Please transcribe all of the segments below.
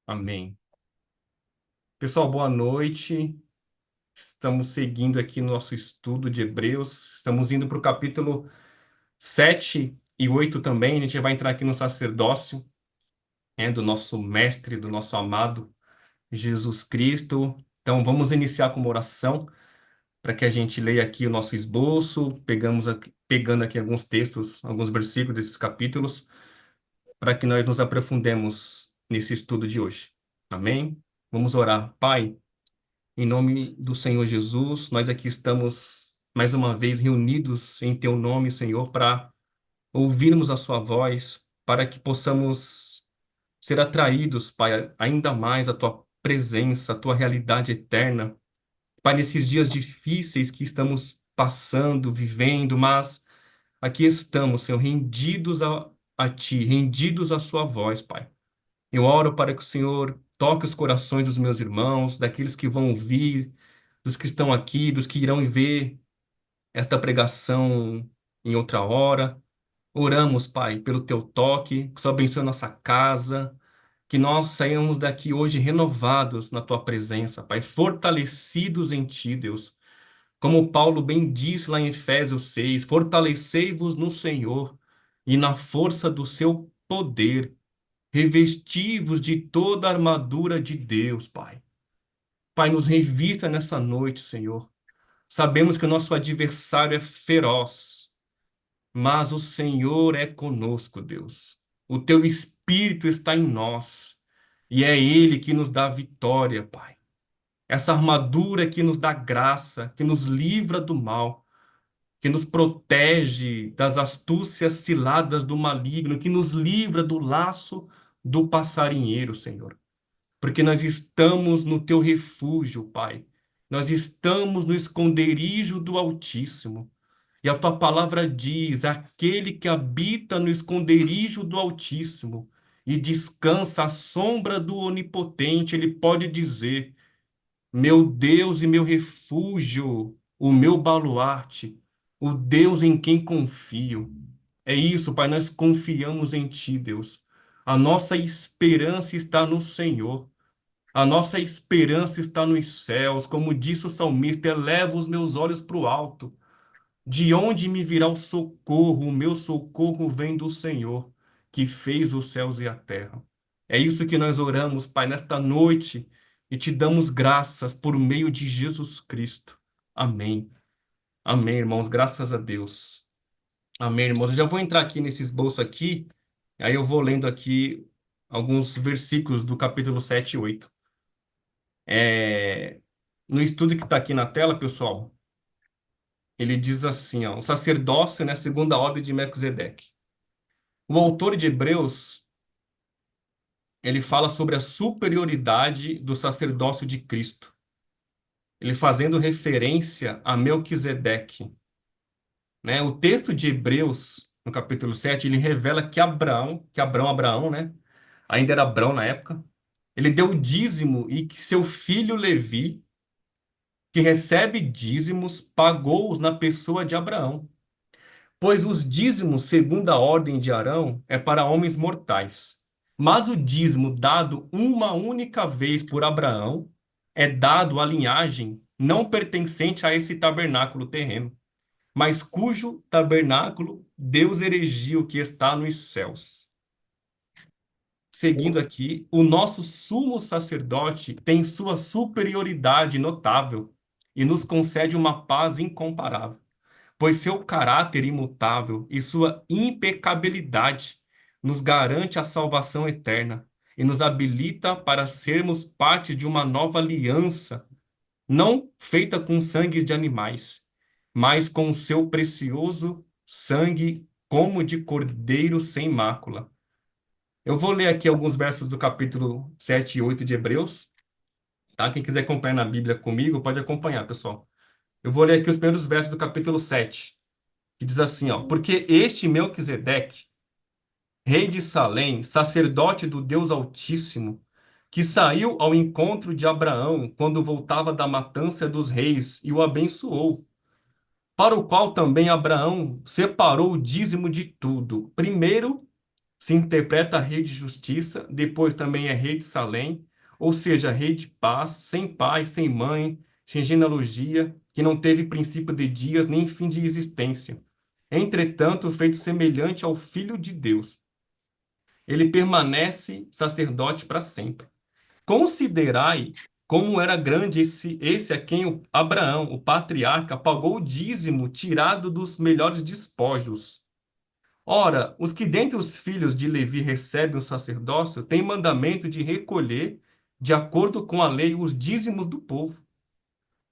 Amém. Pessoal, boa noite. Estamos seguindo aqui no nosso estudo de Hebreus. Estamos indo para o capítulo 7 e 8 também. A gente vai entrar aqui no sacerdócio, do nosso mestre, do nosso amado Jesus Cristo. Então, vamos iniciar com uma oração para que a gente leia aqui o nosso esboço, pegando aqui alguns textos, alguns versículos desses capítulos, para que nós nos aprofundemos nesse estudo de hoje. Amém? Vamos orar. Pai, em nome do Senhor Jesus, nós aqui estamos mais uma vez reunidos em Teu nome, Senhor, para ouvirmos a Sua voz, para que possamos ser atraídos, Pai, ainda mais à Tua presença, à Tua realidade eterna. Pai, nesses dias difíceis que estamos passando, vivendo, mas aqui estamos, Senhor, rendidos a Ti, rendidos à Sua voz, Pai. Eu oro para que o Senhor toque os corações dos meus irmãos, daqueles que vão ouvir, dos que estão aqui, dos que irão ver esta pregação em outra hora. Oramos, Pai, pelo teu toque, que só abençoe a nossa casa, que nós saímos daqui hoje renovados na tua presença, Pai, fortalecidos em ti, Deus. Como Paulo bem disse lá em Efésios 6, fortalecei-vos no Senhor e na força do seu poder. Revesti-vos de toda a armadura de Deus, Pai. Pai, nos revista nessa noite, Senhor. Sabemos que o nosso adversário é feroz, mas o Senhor é conosco, Deus. O teu Espírito está em nós e é Ele que nos dá vitória, Pai. Essa armadura que nos dá graça, que nos livra do mal, que nos protege das astúcias ciladas do maligno, que nos livra do laço do passarinheiro, Senhor. Porque nós estamos no teu refúgio, Pai. Nós estamos no esconderijo do Altíssimo. E a tua palavra diz: aquele que habita no esconderijo do Altíssimo e descansa à sombra do Onipotente, ele pode dizer: meu Deus e meu refúgio, o meu baluarte, o Deus em quem confio. É isso, Pai, nós confiamos em ti, Deus. A nossa esperança está no Senhor. A nossa esperança está nos céus, como disse o salmista: eleva os meus olhos para o alto. De onde me virá o socorro? O meu socorro vem do Senhor, que fez os céus e a terra. É isso que nós oramos, Pai, nesta noite, e te damos graças por meio de Jesus Cristo. Amém. Amém, irmãos, graças a Deus. Amém, irmãos. Eu já vou entrar aqui nesse esboço aqui, aí eu vou lendo aqui alguns versículos do capítulo 7 e 8. É, No estudo que está aqui na tela, pessoal, ele diz assim, ó, o sacerdócio, né, segundo a ordem de Melquisedeque. O autor de Hebreus, ele fala sobre a superioridade do sacerdócio de Cristo, ele fazendo referência a Melquisedeque, né? O texto de Hebreus, no capítulo 7, ele revela Abraão, né, ainda era Abrão na época, ele deu dízimo e que seu filho Levi, que recebe dízimos, pagou-os na pessoa de Abraão. Pois os dízimos, segundo a ordem de Arão, é para homens mortais. Mas o dízimo dado uma única vez por Abraão é dado à linhagem não pertencente a esse tabernáculo terreno, mas cujo tabernáculo Deus erigiu que está nos céus. Seguindo aqui, o nosso sumo sacerdote tem sua superioridade notável e nos concede uma paz incomparável, pois seu caráter imutável e sua impecabilidade nos garante a salvação eterna e nos habilita para sermos parte de uma nova aliança, não feita com sangue de animais, mas com o seu precioso sangue como de cordeiro sem mácula. Eu vou ler aqui alguns versos do capítulo 7 e 8 de Hebreus, tá? Quem quiser acompanhar na Bíblia comigo, pode acompanhar, pessoal. Eu vou ler aqui os primeiros versos do capítulo 7, que diz assim, ó: porque este Melquisedeque, rei de Salém, sacerdote do Deus Altíssimo, que saiu ao encontro de Abraão quando voltava da matança dos reis e o abençoou, para o qual também Abraão separou o dízimo de tudo. Primeiro, se interpreta rei de justiça, depois também é rei de Salém, ou seja, rei de paz, sem pai, sem mãe, sem genealogia, que não teve princípio de dias nem fim de existência. Entretanto, feito semelhante ao Filho de Deus, ele permanece sacerdote para sempre. Considerai como era grande esse a quem Abraão, o patriarca, pagou o dízimo tirado dos melhores despojos. Ora, os que dentre os filhos de Levi recebem o sacerdócio têm mandamento de recolher, de acordo com a lei, os dízimos do povo,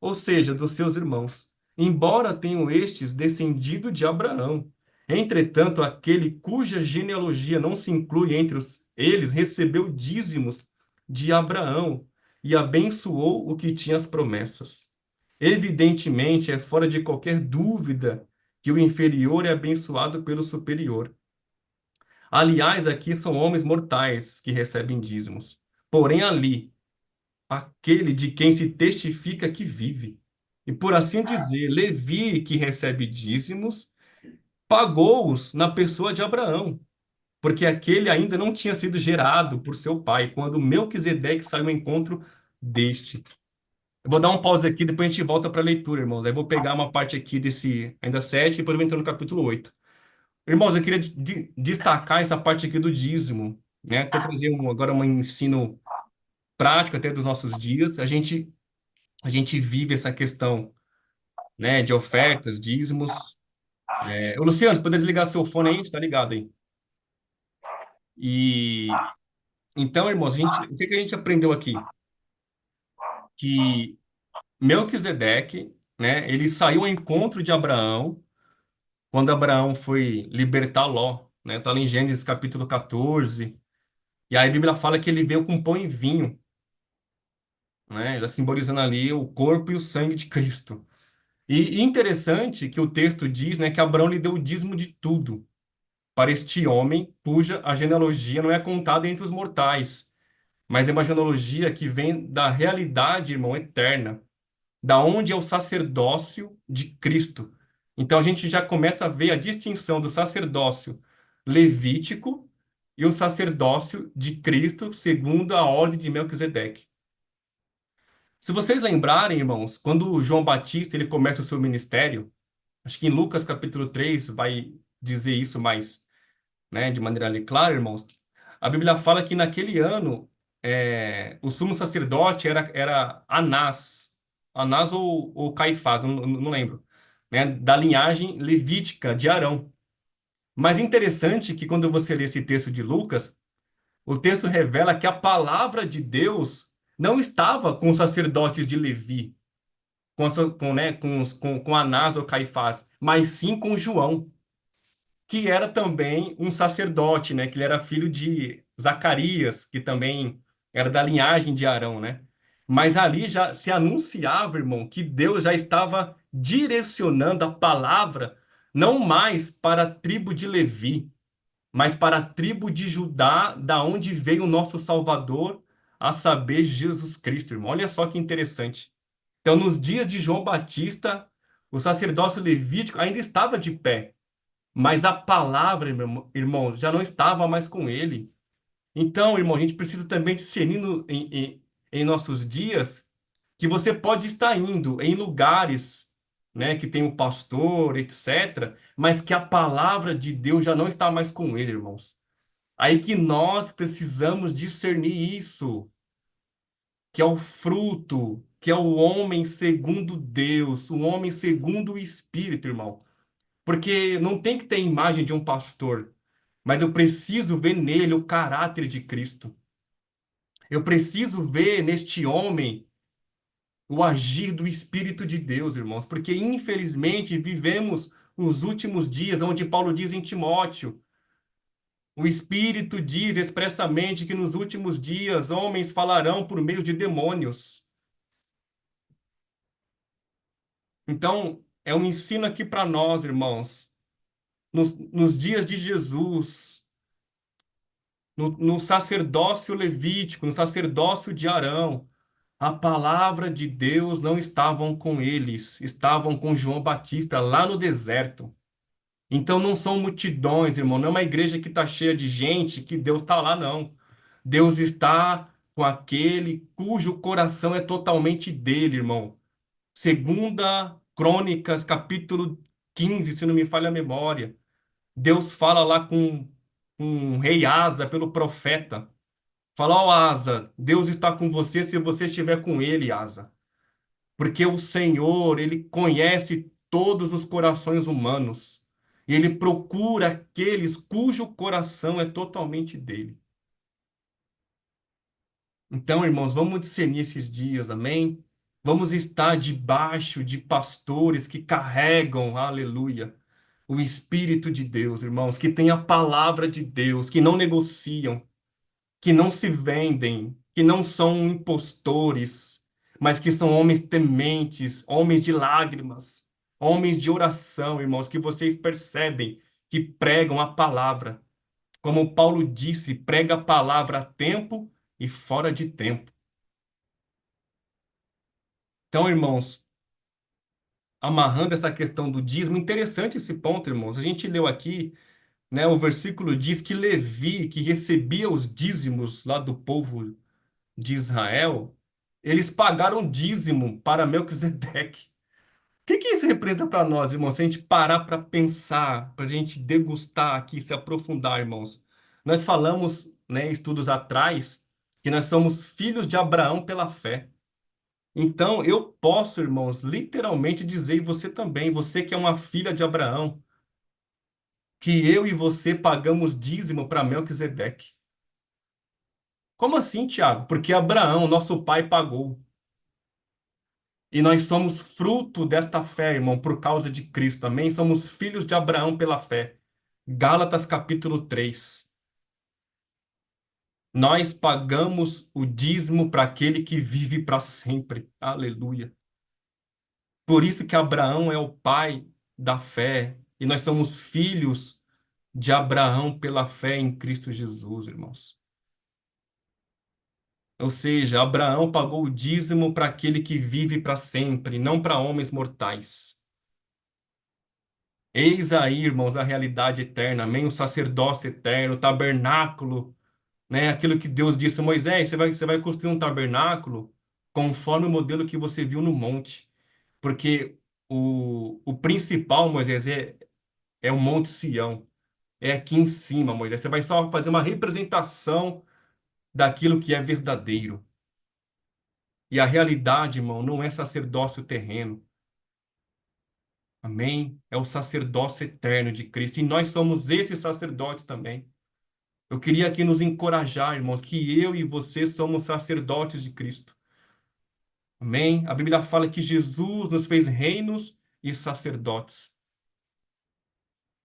ou seja, dos seus irmãos, embora tenham estes descendido de Abraão. Entretanto, aquele cuja genealogia não se inclui entre eles recebeu dízimos de Abraão e abençoou o que tinha as promessas. Evidentemente, é fora de qualquer dúvida que o inferior é abençoado pelo superior. Aliás, aqui são homens mortais que recebem dízimos. Porém, ali, aquele de quem se testifica que vive. E por assim dizer, Levi, que recebe dízimos, pagou-os na pessoa de Abraão, porque aquele ainda não tinha sido gerado por seu pai, quando Melquisedeque saiu ao encontro deste. Eu vou dar um pause aqui, depois a gente volta para a leitura, irmãos. Aí eu vou pegar uma parte aqui desse ainda 7 e depois eu vou entrar no capítulo 8. Irmãos, eu queria destacar essa parte aqui do dízimo, né? Estou fazendo agora um ensino prático até dos nossos dias. A gente vive essa questão, né, de ofertas, dízimos. Ô, Luciano, você poder desligar seu fone aí? Está ligado aí. E então, irmãos, o que que a gente aprendeu aqui? Que Melquisedeque, né, ele saiu ao encontro de Abraão quando Abraão foi libertar Ló, né? Tá lá em Gênesis capítulo 14. E aí a Bíblia fala que ele veio com pão e vinho, né? Já simbolizando ali o corpo e o sangue de Cristo. E interessante que o texto diz, né, que Abraão lhe deu o dízimo de tudo para este homem, cuja a genealogia não é contada entre os mortais, mas é uma genealogia que vem da realidade, irmão, eterna, da onde é o sacerdócio de Cristo. Então a gente já começa a ver a distinção do sacerdócio levítico e o sacerdócio de Cristo segundo a ordem de Melquisedeque. Se vocês lembrarem, irmãos, quando João Batista ele começa o seu ministério, acho que em Lucas capítulo 3 vai dizer isso mais, né, de maneira ali clara, irmãos. A Bíblia fala que naquele ano o sumo sacerdote era Anás ou Caifás, não lembro, né, da linhagem levítica de Arão. Mas interessante que quando você lê esse texto de Lucas, o texto revela que a palavra de Deus não estava com os sacerdotes de Levi, com Anás ou Caifás, mas sim com João, que era também um sacerdote, né? Que ele era filho de Zacarias, que também era da linhagem de Arão, né? Mas ali já se anunciava, irmão, que Deus já estava direcionando a palavra não mais para a tribo de Levi, mas para a tribo de Judá, da onde veio o nosso Salvador, a saber, Jesus Cristo, irmão. Olha só que interessante. Então, nos dias de João Batista, o sacerdócio levítico ainda estava de pé, mas a palavra, irmão, já não estava mais com ele. Então, irmão, a gente precisa também discernir em nossos dias que você pode estar indo em lugares, né, que tem o pastor, etc., mas que a palavra de Deus já não está mais com ele, irmãos. Aí que nós precisamos discernir isso, que é o fruto, que é o homem segundo Deus, o homem segundo o Espírito, irmão. Porque não tem que ter imagem de um pastor, mas eu preciso ver nele o caráter de Cristo. Eu preciso ver neste homem o agir do Espírito de Deus, irmãos, porque infelizmente vivemos os últimos dias, onde Paulo diz em Timóteo, o Espírito diz expressamente que nos últimos dias homens falarão por meio de demônios. Então, é um ensino aqui para nós, irmãos, nos dias de Jesus, no sacerdócio levítico, no sacerdócio de Arão, a palavra de Deus não estavam com eles, estavam com João Batista lá no deserto. Então não são multidões, irmão. Não é uma igreja que está cheia de gente que Deus está lá, não. Deus está com aquele cujo coração é totalmente dele, irmão. Segunda Crônicas, capítulo 15, se não me falha a memória. Deus fala lá com o rei Asa pelo profeta. Fala, ó Asa, Deus está com você se você estiver com ele, Asa. Porque o Senhor, ele conhece todos os corações humanos. E ele procura aqueles cujo coração é totalmente dele. Então, irmãos, vamos discernir esses dias, amém? Vamos estar debaixo de pastores que carregam, aleluia, o Espírito de Deus, irmãos, que têm a palavra de Deus, que não negociam, que não se vendem, que não são impostores, mas que são homens tementes, homens de lágrimas, homens de oração, irmãos, que vocês percebem que pregam a palavra. Como Paulo disse, prega a palavra a tempo e fora de tempo. Então, irmãos, amarrando essa questão do dízimo, interessante esse ponto, irmãos. A gente leu aqui, né, o versículo diz que Levi, que recebia os dízimos lá do povo de Israel, eles pagaram dízimo para Melquisedeque. O que que isso representa para nós, irmãos? Se a gente parar para pensar, para a gente degustar aqui, se aprofundar, irmãos. Nós falamos, né, estudos atrás, que nós somos filhos de Abraão pela fé. Então, eu posso, irmãos, literalmente dizer, e você também, você que é uma filha de Abraão, que eu e você pagamos dízimo para Melquisedeque. Como assim, Tiago? Porque Abraão, nosso pai, pagou. E nós somos fruto desta fé, irmão, por causa de Cristo. Amém? Somos filhos de Abraão pela fé. Gálatas capítulo 3. Nós pagamos o dízimo para aquele que vive para sempre. Aleluia. Por isso que Abraão é o pai da fé. E nós somos filhos de Abraão pela fé em Cristo Jesus, irmãos. Ou seja, Abraão pagou o dízimo para aquele que vive para sempre, não para homens mortais. Eis aí, irmãos, a realidade eterna, amém? O sacerdócio eterno, o tabernáculo, né? Aquilo que Deus disse a Moisés, você vai construir um tabernáculo conforme o modelo que você viu no monte. Porque o principal, Moisés, é o Monte Sião. É aqui em cima, Moisés. Você vai só fazer uma representação daquilo que é verdadeiro. E a realidade, irmão, não é sacerdócio terreno. Amém? É o sacerdócio eterno de Cristo. E nós somos esses sacerdotes também. Eu queria aqui nos encorajar, irmãos, que eu e você somos sacerdotes de Cristo. Amém? A Bíblia fala que Jesus nos fez reinos e sacerdotes.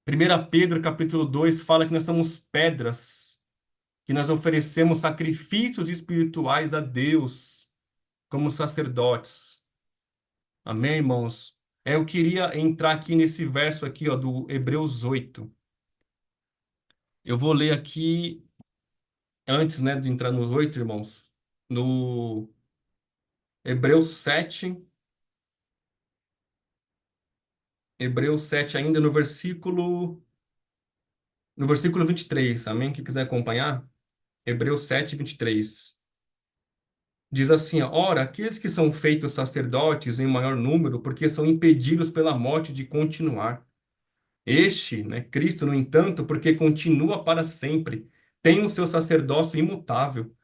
1 Pedro capítulo 2 fala que nós somos pedras, que nós oferecemos sacrifícios espirituais a Deus como sacerdotes. Amém, irmãos? Eu queria entrar aqui nesse verso aqui, ó, do Hebreus 8. Eu vou ler aqui antes, né, de entrar nos 8, irmãos, no Hebreus 7 ainda no versículo 23, amém? Quem quiser acompanhar, Hebreus 7, 23. Diz assim, ó, ora, aqueles que são feitos sacerdotes em maior número, porque são impedidos pela morte de continuar. Este, né, Cristo, no entanto, porque continua para sempre, tem o seu sacerdócio imutável.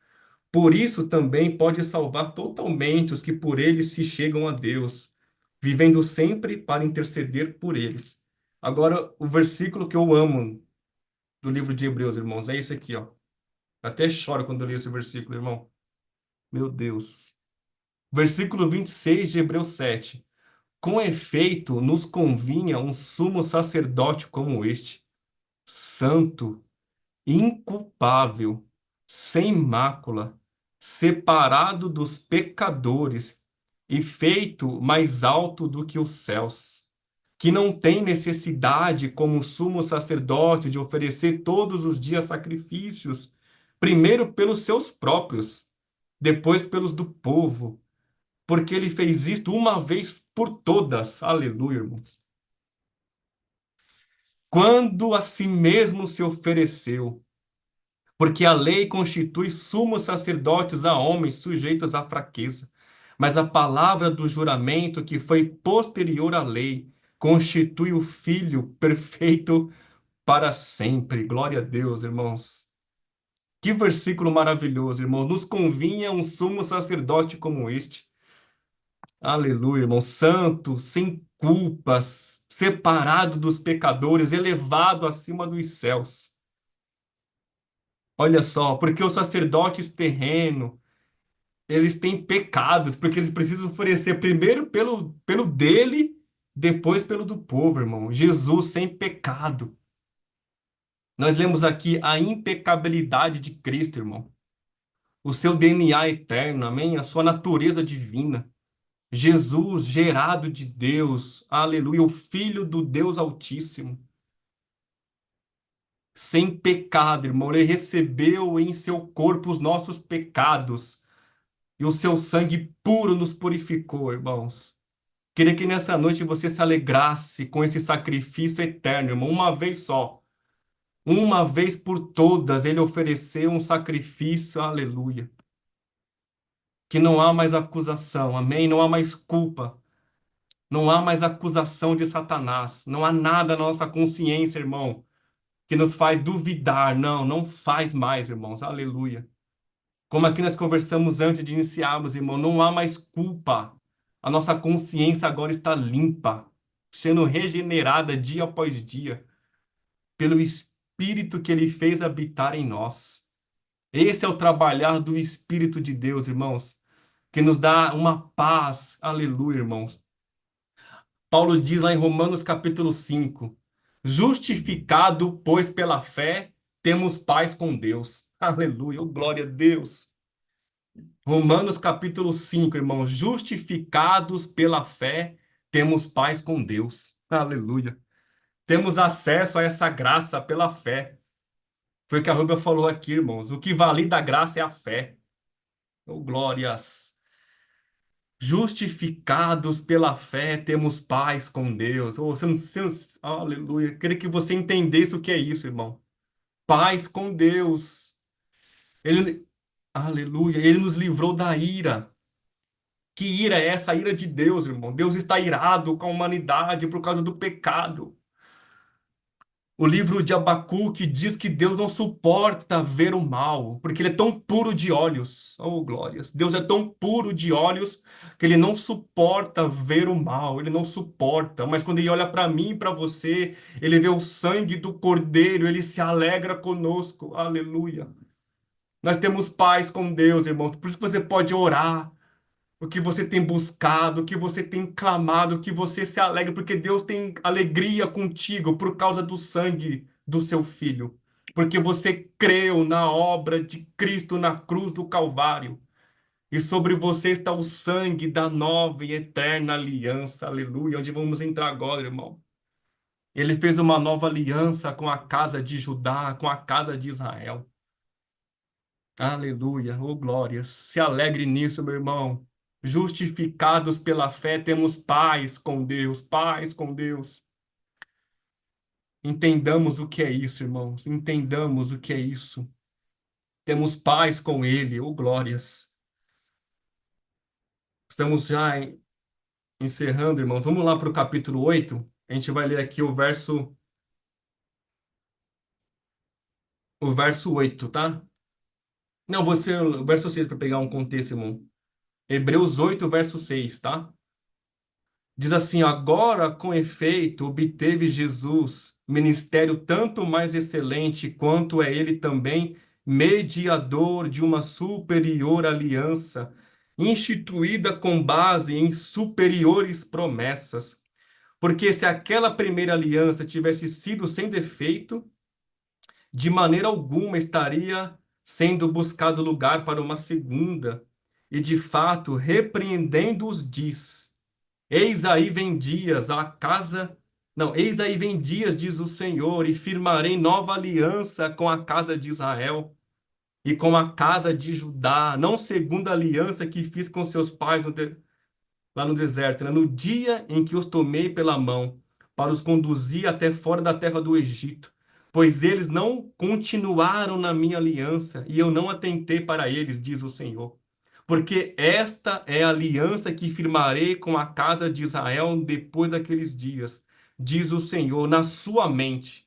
Por isso também pode salvar totalmente os que por ele se chegam a Deus, vivendo sempre para interceder por eles. Agora, o versículo que eu amo do livro de Hebreus, irmãos, é esse aqui, ó. Até choro quando eu leio esse versículo, irmão. Meu Deus. Versículo 26 de Hebreus 7. Com efeito, nos convinha um sumo sacerdote como este, santo, inculpável, sem mácula, separado dos pecadores e feito mais alto do que os céus, que não tem necessidade, como sumo sacerdote, de oferecer todos os dias sacrifícios, primeiro pelos seus próprios, depois pelos do povo, porque ele fez isto uma vez por todas. Aleluia, irmãos. quando a si mesmo se ofereceu, porque a lei constitui sumos sacerdotes a homens sujeitos à fraqueza. Mas a palavra do juramento, que foi posterior à lei, constitui o Filho perfeito para sempre. Glória a Deus, irmãos. Que versículo maravilhoso, irmãos. Nos convinha um sumo sacerdote como este. Aleluia, irmão. Santo, sem culpas, separado dos pecadores, elevado acima dos céus. Olha só, porque os sacerdotes terrenos, eles têm pecados, porque eles precisam oferecer primeiro pelo dele, depois pelo do povo, irmão. Jesus sem pecado. Nós lemos aqui a impecabilidade de Cristo, irmão. O seu DNA eterno, amém? A sua natureza divina. Jesus, gerado de Deus, aleluia, o Filho do Deus Altíssimo, sem pecado, irmão. Ele recebeu em seu corpo os nossos pecados e o seu sangue puro nos purificou, irmãos. Queria que nessa noite você se alegrasse com esse sacrifício eterno, irmão, uma vez só. Uma vez por todas, ele ofereceu um sacrifício, aleluia. Que não há mais acusação, amém? Não há mais culpa. Não há mais acusação de Satanás. Não há nada na nossa consciência, irmão, que nos faz duvidar. Não, não faz mais, irmãos. Aleluia. Como aqui nós conversamos antes de iniciarmos, irmão, não há mais culpa. A nossa consciência agora está limpa, sendo regenerada dia após dia, pelo Espírito que ele fez habitar em nós. Esse é o trabalhar do Espírito de Deus, irmãos, que nos dá uma paz. Aleluia, irmãos. Paulo diz lá em Romanos capítulo 5: justificado, pois pela fé, temos paz com Deus. Aleluia, oh, glória a Deus. Romanos capítulo 5, irmãos, justificados pela fé, temos paz com Deus. Aleluia. Temos acesso a essa graça pela fé. Foi o que a Rubia falou aqui, irmãos. O que valida a graça é a fé. Oh, glórias. Justificados pela fé, temos paz com Deus. Oh, aleluia. Queria que você entendesse o que é isso, irmão. Paz com Deus. Ele, aleluia. Ele nos livrou da ira. Que ira é essa? A ira de Deus, irmão. Deus está irado com a humanidade por causa do pecado. O livro de Abacuque diz que Deus não suporta ver o mal, porque ele é tão puro de olhos. Oh, glórias. Deus é tão puro de olhos que ele não suporta ver o mal, ele não suporta. Mas quando ele olha para mim e para você, ele vê o sangue do Cordeiro, ele se alegra conosco. Aleluia. Nós temos paz com Deus, irmão. Por isso que você pode orar, o que você tem buscado, o que você tem clamado, o que você se alegra, porque Deus tem alegria contigo por causa do sangue do seu filho. Porque você creu na obra de Cristo na cruz do Calvário. E sobre você está o sangue da nova e eterna aliança. Aleluia. Onde vamos entrar agora, irmão? Ele fez uma nova aliança com a casa de Judá, com a casa de Israel. Aleluia, oh glórias. Se alegre nisso, meu irmão. Justificados pela fé, temos paz com Deus, paz com Deus. Entendamos o que é isso, irmãos. Entendamos o que é isso. Temos paz com Ele, oh glórias. Estamos já encerrando, irmãos. Vamos lá para o capítulo 8. A gente vai ler aqui o verso 8, tá? Não, você, o verso 6 para pegar um contexto, irmão. Hebreus 8, verso 6, tá? Diz assim: agora, com efeito, obteve Jesus ministério tanto mais excelente, quanto é ele também mediador de uma superior aliança, instituída com base em superiores promessas. Porque se aquela primeira aliança tivesse sido sem defeito, de maneira alguma estaria sendo buscado lugar para uma segunda. E de fato, repreendendo-os, diz. Eis aí vem dias, a casa. Não, eis aí vem dias, diz o Senhor, e firmarei nova aliança com a casa de Israel e com a casa de Judá, não segundo a aliança que fiz com seus pais lá no deserto, né? No dia em que os tomei pela mão para os conduzir até fora da terra do Egito. Pois eles não continuaram na minha aliança, e eu não atentei para eles, diz o Senhor. Porque esta é a aliança que firmarei com a casa de Israel depois daqueles dias, diz o Senhor, na sua mente,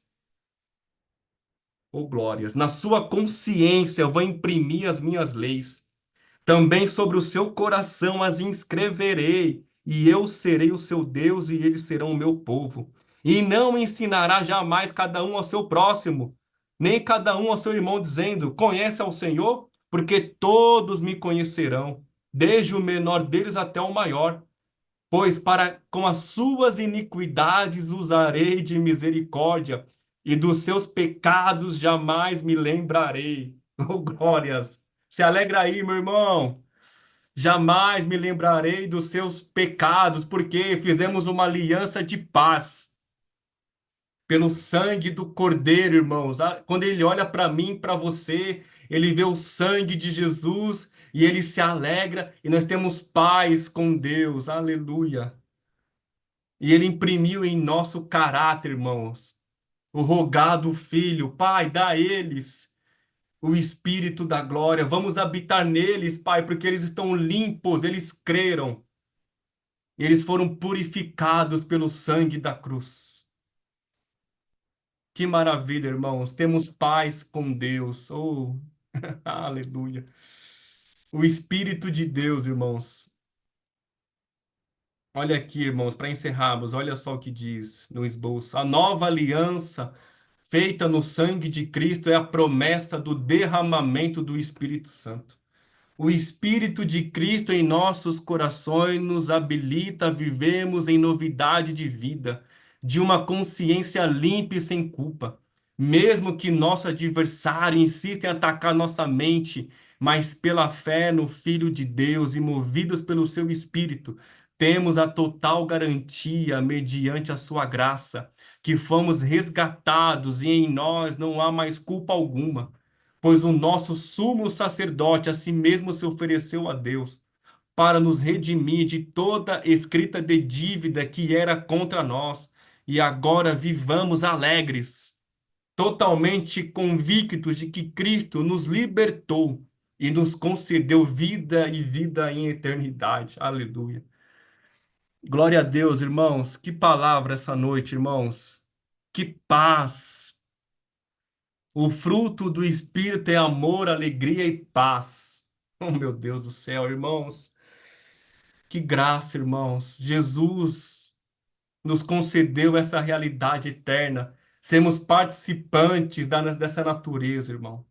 ô glórias, na sua consciência eu vou imprimir as minhas leis. Também sobre o seu coração as inscreverei, e eu serei o seu Deus, e eles serão o meu povo. E não ensinará jamais cada um ao seu próximo, nem cada um ao seu irmão, dizendo: Conhece ao Senhor? Porque todos me conhecerão, desde o menor deles até o maior. Pois para com as suas iniquidades usarei de misericórdia, e dos seus pecados jamais me lembrarei. Oh, glórias! Se alegra aí, meu irmão. Jamais me lembrarei dos seus pecados, porque fizemos uma aliança de paz pelo sangue do Cordeiro, irmãos. Quando ele olha para mim, para você, ele vê o sangue de Jesus e ele se alegra e nós temos paz com Deus. Aleluia. E ele imprimiu em nosso caráter, irmãos, o rogado Filho. Pai, dá a eles o Espírito da glória. Vamos habitar neles, Pai, porque eles estão limpos, eles creram. Eles foram purificados pelo sangue da cruz. Que maravilha, irmãos. Temos paz com Deus. Oh, aleluia. O Espírito de Deus, irmãos. Olha aqui, irmãos, para encerrarmos, olha só o que diz no esboço. A nova aliança feita no sangue de Cristo é a promessa do derramamento do Espírito Santo. O Espírito de Cristo em nossos corações nos habilita a vivermos em novidade de vida, de uma consciência limpa e sem culpa. Mesmo que nosso adversário insista em atacar nossa mente, mas pela fé no Filho de Deus e movidos pelo seu Espírito, temos a total garantia, mediante a sua graça, que fomos resgatados e em nós não há mais culpa alguma, pois o nosso sumo sacerdote a si mesmo se ofereceu a Deus para nos redimir de toda escrita de dívida que era contra nós, e agora vivamos alegres, totalmente convictos de que Cristo nos libertou e nos concedeu vida e vida em eternidade. Aleluia. Glória a Deus, irmãos. Que palavra essa noite, irmãos. Que paz. O fruto do Espírito é amor, alegria e paz. Oh, meu Deus do céu, irmãos. Que graça, irmãos. Jesus nos concedeu essa realidade eterna. Sermos participantes dessa natureza, irmão.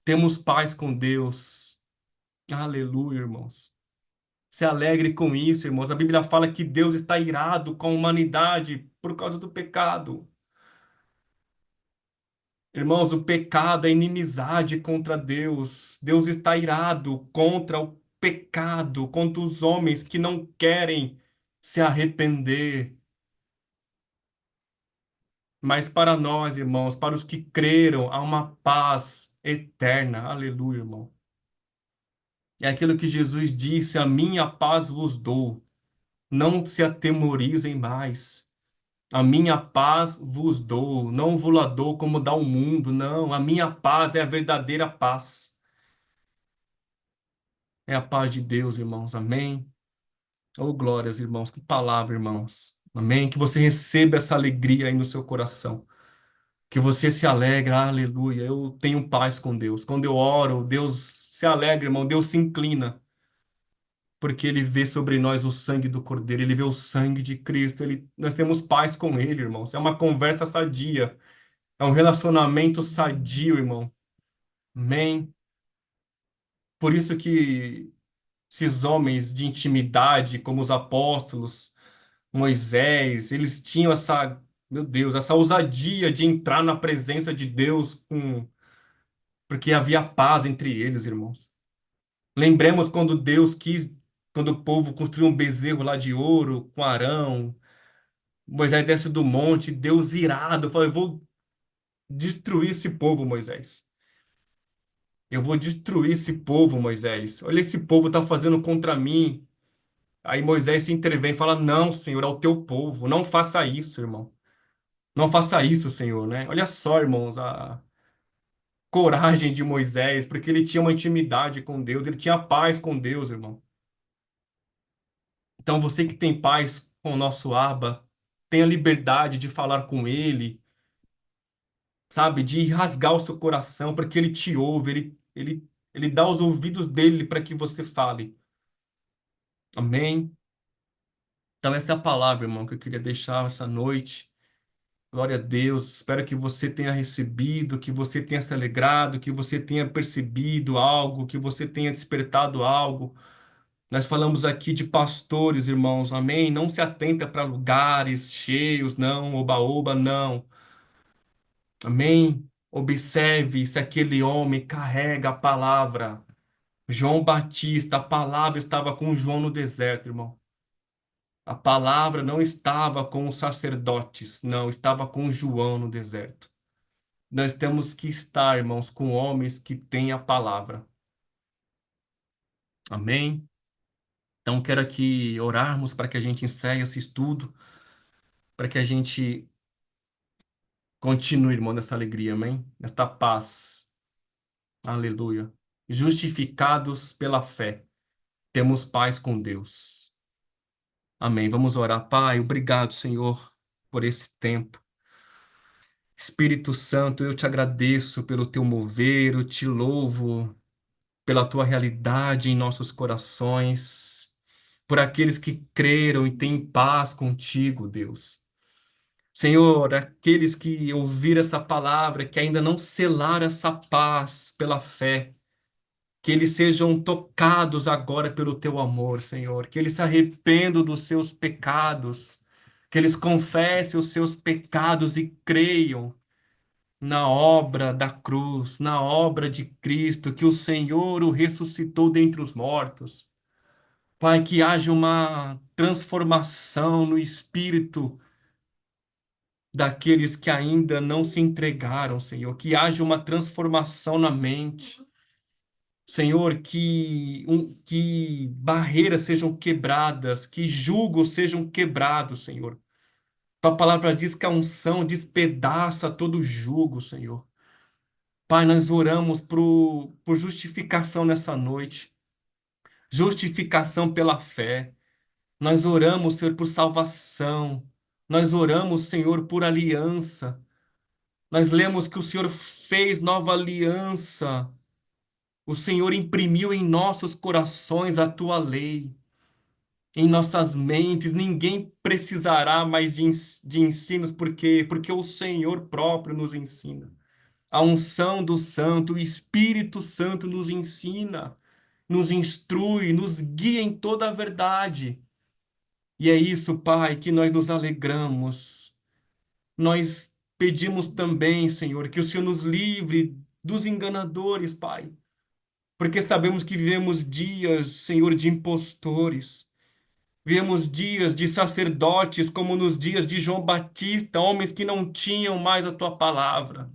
Temos paz com Deus. Aleluia, irmãos. Se alegre com isso, irmãos. A Bíblia fala que Deus está irado com a humanidade por causa do pecado. Irmãos, o pecado é inimizade contra Deus. Deus está irado contra o pecado, contra os homens que não querem se arrepender. Mas para nós, irmãos, para os que creram, há uma paz eterna. Aleluia, irmão. É aquilo que Jesus disse: a minha paz vos dou. Não se atemorizem mais. A minha paz vos dou. Não vos-la dou como dá o mundo. Não, a minha paz é a verdadeira paz. É a paz de Deus, irmãos. Amém. Oh, glórias, irmãos. Que palavra, irmãos. Amém. Que você receba essa alegria aí no seu coração. Que você se alegre. Aleluia. Eu tenho paz com Deus. Quando eu oro, Deus se alegra, irmão. Deus se inclina. Porque Ele vê sobre nós o sangue do Cordeiro. Ele vê o sangue de Cristo. Nós temos paz com Ele, irmãos. É uma conversa sadia. É um relacionamento sadio, irmão. Amém. Por isso que esses homens de intimidade, como os apóstolos, Moisés, eles tinham essa, meu Deus, essa ousadia de entrar na presença de Deus porque havia paz entre eles, irmãos. Lembremos quando Deus quis, quando o povo construiu um bezerro lá de ouro com Arão, Moisés desce do monte, Deus irado, falou: eu vou destruir esse povo, Moisés. Eu vou destruir esse povo, Moisés. Olha esse povo está fazendo contra mim. Aí Moisés se intervém e fala: Não, Senhor, é o teu povo. Não faça isso, irmão. Não faça isso, Senhor, né? Olha só, irmãos, a coragem de Moisés, porque ele tinha uma intimidade com Deus, ele tinha paz com Deus, irmão. Então você que tem paz com o nosso Abba, tenha liberdade de falar com ele, sabe? De rasgar o seu coração para que ele te ouve, ele dá os ouvidos dele para que você fale. Amém? Então essa é a palavra, irmão, que eu queria deixar essa noite. Glória a Deus. Espero que você tenha recebido, que você tenha se alegrado, que você tenha percebido algo, que você tenha despertado algo. Nós falamos aqui de pastores, irmãos, amém? Não se atenta para lugares cheios, não, oba-oba, não. Amém? Observe se aquele homem carrega a palavra. João Batista, a palavra estava com João no deserto, irmão. A palavra não estava com os sacerdotes, não, estava com João no deserto. Nós temos que estar, irmãos, com homens que têm a palavra. Amém? Então, quero aqui orarmos para que a gente encerre esse estudo, para que a gente continue, irmão, nessa alegria, amém? Nesta paz. Aleluia. Justificados pela fé, temos paz com Deus. Amém. Vamos orar. Pai, obrigado, Senhor, por esse tempo. Espírito Santo, eu te agradeço pelo teu mover, eu te louvo pela tua realidade em nossos corações, por aqueles que creram e têm paz contigo, Deus. Senhor, aqueles que ouviram essa palavra, que ainda não selaram essa paz pela fé, que eles sejam tocados agora pelo teu amor, Senhor, que eles se arrependam dos seus pecados, que eles confessem os seus pecados e creiam na obra da cruz, na obra de Cristo, que o Senhor o ressuscitou dentre os mortos. Pai, que haja uma transformação no espírito daqueles que ainda não se entregaram, Senhor, que haja uma transformação na mente. Senhor, que barreiras sejam quebradas, que julgos sejam quebrados, Senhor. Tua palavra diz que a unção despedaça todo jugo, Senhor. Pai, nós oramos por justificação nessa noite, justificação pela fé. Nós oramos, Senhor, por salvação. Nós oramos, Senhor, por aliança. Nós lemos que o Senhor fez nova aliança. O Senhor imprimiu em nossos corações a tua lei, em nossas mentes. Ninguém precisará mais de ensinos, porque o Senhor próprio nos ensina. A unção do Santo, o Espírito Santo nos ensina, nos instrui, nos guia em toda a verdade. E é isso, Pai, que nós nos alegramos. Nós pedimos também, Senhor, que o Senhor nos livre dos enganadores, Pai, porque sabemos que vivemos dias, Senhor, de impostores. Vivemos dias de sacerdotes, como nos dias de João Batista, homens que não tinham mais a tua palavra.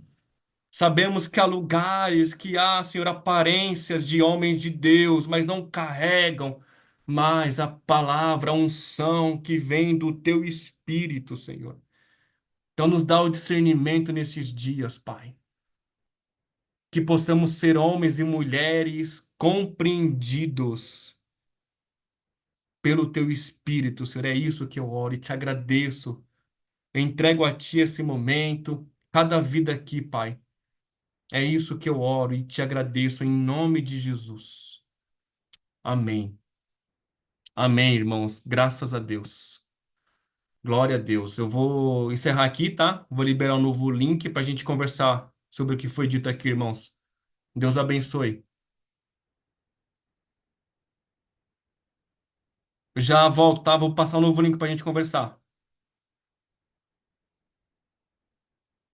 Sabemos que há lugares que há, Senhor, aparências de homens de Deus, mas não carregam mais a palavra, a unção que vem do teu Espírito, Senhor. Então, nos dá o discernimento nesses dias, Pai. Que possamos ser homens e mulheres compreendidos pelo teu Espírito, Senhor. É isso que eu oro e te agradeço. Eu entrego a ti esse momento, cada vida aqui, Pai. É isso que eu oro e te agradeço em nome de Jesus. Amém. Amém, irmãos. Graças a Deus. Glória a Deus. Eu vou encerrar aqui, tá? Vou liberar um novo link para a gente conversar sobre o que foi dito aqui, irmãos. Deus abençoe. Já volto, tá? Vou passar um novo link para a gente conversar.